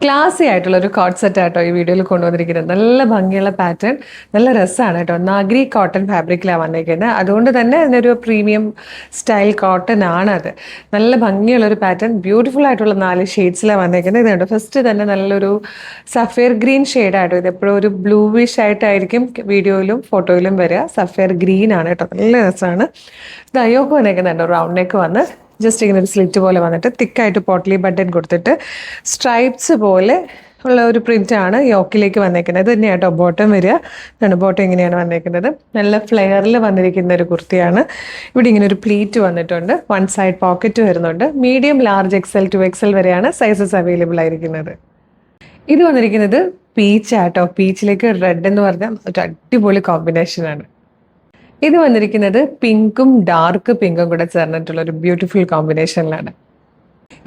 ക്ലാസി ആയിട്ടുള്ള ഒരു coat set ആട്ടോ ഈ വീഡിയോയിൽ കൊണ്ടുവന്നിരിക്കുന്നത്. നല്ല ഭംഗിയുള്ള പാറ്റേൺ, നല്ല രസമാണ് കേട്ടോ. നാഗ്രി കോട്ടൺ ഫാബ്രിക്കിലാണ് വന്നിരിക്കുന്നത്. അതുകൊണ്ട് തന്നെ അതിനൊരു പ്രീമിയം സ്റ്റൈൽ കോട്ടൺ ആണ് അത്. നല്ല ഭംഗിയുള്ള ഒരു പാറ്റേൺ, ബ്യൂട്ടിഫുൾ ആയിട്ടുള്ള 4 ഷെയ്ഡ്സിലാണ് വന്നിരിക്കുന്നത്. ഇതുണ്ട് ഫസ്റ്റ് തന്നെ നല്ലൊരു സഫയർ ഗ്രീൻ ഷെയ്ഡായിട്ടോ. ഇത് എപ്പോഴും ഒരു ബ്ലൂവിഷ് ആയിട്ടായിരിക്കും വീഡിയോയിലും ഫോട്ടോയിലും വരിക. സഫയർ ഗ്രീൻ ആണ് കേട്ടോ, നല്ല രസമാണ്. ഇത് അയോക്ക് വന്നേക്കുന്നുണ്ടോ, റൗണ്ട് നെക്ക് വന്ന് ജസ്റ്റ് ഇങ്ങനെ ഒരു സ്ലിറ്റ് പോലെ വന്നിട്ട് തിക്കായിട്ട് പോട്ട്ലി ബട്ടൺ കൊടുത്തിട്ട് സ്ട്രൈപ്സ് പോലെ ഉള്ള ഒരു പ്രിൻ്റാണ് യോക്കിലേക്ക് വന്നേക്കുന്നത്. ഇത് തന്നെയാണ് കേട്ടോ ബോട്ടം വരിക. ഇതാണ് ബോട്ടം, ഇങ്ങനെയാണ് വന്നേക്കുന്നത്. നല്ല ഫ്ലെയറിൽ വന്നിരിക്കുന്ന ഒരു കുർത്തിയാണ്. ഇവിടെ ഇങ്ങനെ ഒരു പ്ലീറ്റ് വന്നിട്ടുണ്ട്, 1 സൈഡ് പോക്കറ്റ് വരുന്നുണ്ട്. Medium, large, XL to XL വരെയാണ് സൈസസ് അവൈലബിൾ ആയിരിക്കുന്നത്. ഇത് വന്നിരിക്കുന്നത് പീച്ച് ആട്ടോ. പീച്ചിലേക്ക് റെഡ് എന്ന് പറഞ്ഞാൽ ഒരു അടിപൊളി കോമ്പിനേഷനാണ്. ഇത് വന്നിരിക്കുന്നത് പിങ്കും ഡാർക്ക് പിങ്കും കൂടെ ചേർന്നിട്ടുള്ള ഒരു ബ്യൂട്ടിഫുൾ കോമ്പിനേഷനിലാണ്.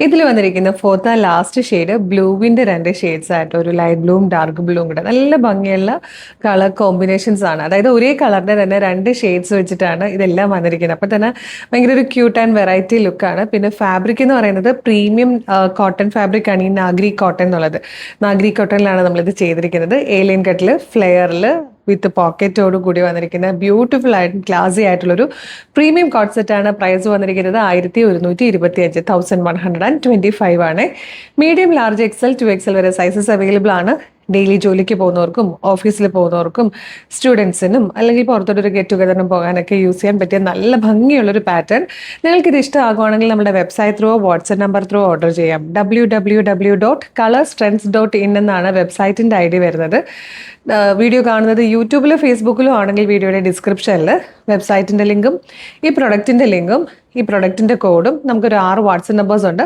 ഇതിൽ വന്നിരിക്കുന്ന ഫോർത്ത് ആൻഡ് ലാസ്റ്റ് ഷെയ്ഡ് ബ്ലൂവിൻ്റെ 2 ഷെയ്ഡ്സ് ആയിട്ട്, ഒരു ലൈറ്റ് ബ്ലൂവും ഡാർക്ക് ബ്ലൂവും കൂടെ നല്ല ഭംഗിയുള്ള കളർ കോമ്പിനേഷൻസ് ആണ്. അതായത് ഒരേ കളറിൻ്റെ തന്നെ 2 ഷെയ്ഡ്സ് വെച്ചിട്ടാണ് ഇതെല്ലാം വന്നിരിക്കുന്നത്. അപ്പോൾ തന്നെ ഭയങ്കര ഒരു ക്യൂട്ട് ആൻഡ് വെറൈറ്റി ലുക്കാണ്. പിന്നെ ഫാബ്രിക് എന്ന് പറയുന്നത് പ്രീമിയം കോട്ടൺ ഫാബ്രിക് ആണ് ഈ നാഗ്രി കോട്ടൺ എന്നുള്ളത്. നാഗ്രി കോട്ടണിലാണ് നമ്മളിത് ചെയ്തിരിക്കുന്നത്. ഏലിയൻ കട്ടിൽ ഫ്ലെയറിൽ വിത്ത് പോക്കറ്റോട് കൂടി വന്നിരിക്കുന്ന ബ്യൂട്ടിഫുൾ ആയിട്ട് ക്ലാസി ആയിട്ടുള്ളൊരു പ്രീമിയം കോട്ട് സെറ്റാണ്. പ്രൈസ് വന്നിരിക്കുന്നത് 1125, 1125 ആണ്. Medium, large, XL to XL വരെ സൈസസ് അവൈലബിൾ ആണ്. ഡെയിലി ജോലിക്ക് പോകുന്നവർക്കും ഓഫീസിൽ പോകുന്നവർക്കും സ്റ്റുഡൻസിനും അല്ലെങ്കിൽ പുറത്തോട്ടൊരു ഗെറ്റ് ടുഗദറിനും പോകാനൊക്കെ യൂസ് ചെയ്യാൻ പറ്റിയ നല്ല ഭംഗിയുള്ളൊരു പാറ്റേൺ. നിങ്ങൾക്കിത് ഇഷ്ടമാകുവാണെങ്കിൽ നമ്മുടെ website through WhatsApp number through order ചെയ്യാം. www.colorstrends.in എന്നാണ് വെബ്സൈറ്റിൻ്റെ ID വരുന്നത്. വീഡിയോ കാണുന്നത് യൂട്യൂബിലോ ഫേസ്ബുക്കിലോ ആണെങ്കിൽ വീഡിയോയുടെ ഡിസ്ക്രിപ്ഷനിൽ വെബ്സൈറ്റിൻ്റെ ലിങ്കും ഈ പ്രൊഡക്റ്റിൻ്റെ ലിങ്കും ഈ പ്രൊഡക്റ്റിൻ്റെ കോഡും നമുക്കൊരു 6 വാട്സ്ആപ്പ് നമ്പേഴ്സ് ഉണ്ട്.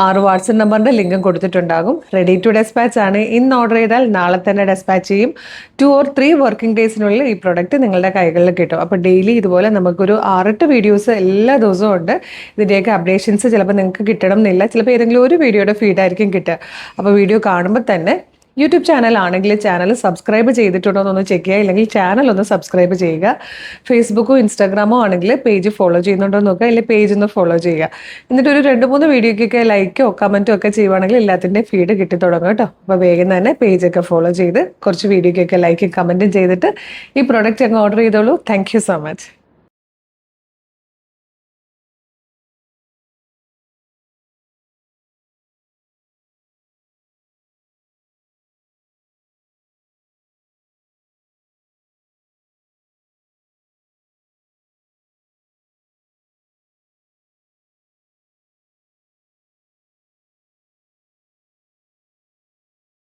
6 വാട്സ്ആപ്പ് നമ്പറിൻ്റെ ലിങ്കും കൊടുത്തിട്ടുണ്ടാകും. റെഡി ടു ഡെസ്പാച്ച് ആണ്. ഇന്ന് ഓർഡർ ചെയ്താൽ നാളെ തന്നെ ഡെസ്പാച്ച് ചെയ്യും. 2 or 3 വർക്കിംഗ് ഡേയ്സിനുള്ളിൽ ഈ പ്രൊഡക്റ്റ് നിങ്ങളുടെ കൈകളിൽ കിട്ടും. അപ്പോൾ ഡെയിലി ഇതുപോലെ നമുക്കൊരു 6-8 വീഡിയോസ് എല്ലാ ദിവസവും ഉണ്ട്. ഇതിൻ്റെയൊക്കെ അപ്ഡേഷൻസ് ചിലപ്പോൾ നിങ്ങൾക്ക് കിട്ടണം എന്നില്ല. ചിലപ്പോൾ ഏതെങ്കിലും ഒരു വീഡിയോയുടെ ഫീഡായിരിക്കും കിട്ടുക. അപ്പോൾ വീഡിയോ കാണുമ്പോൾ തന്നെ യൂട്യൂബ് ചാനൽ ആണെങ്കിൽ ചാനൽ സബ്സ്ക്രൈബ് ചെയ്തിട്ടുണ്ടോ എന്നൊന്ന് ചെക്ക് ചെയ്യുക. ഇല്ലെങ്കിൽ ചാനൽ ഒന്ന് സബ്സ്ക്രൈബ് ചെയ്യുക. ഫേസ്ബുക്കോ ഇൻസ്റ്റാഗ്രാമോ ആണെങ്കിൽ പേജ് ഫോളോ ചെയ്യുന്നുണ്ടോ എന്ന് നോക്കുക, അല്ലെങ്കിൽ പേജ് ഒന്ന് ഫോളോ ചെയ്യുക. എന്നിട്ട് ഒരു 2-3 വീഡിയോക്കൊക്കെ ലൈക്കോ കമൻറ്റോ ഒക്കെ ചെയ്യുവാണെങ്കിൽ എല്ലാത്തിൻ്റെ ഫീഡ് കിട്ടി തുടങ്ങും കേട്ടോ. അപ്പോൾ വേഗം തന്നെ പേജൊക്കെ ഫോളോ ചെയ്ത് കുറച്ച് വീഡിയോക്കൊക്കെ ലൈക്കും കമൻറ്റും ചെയ്തിട്ട് ഈ പ്രോഡക്റ്റ് അങ്ങ് ഓർഡർ ചെയ്തോളൂ. Thank you so much.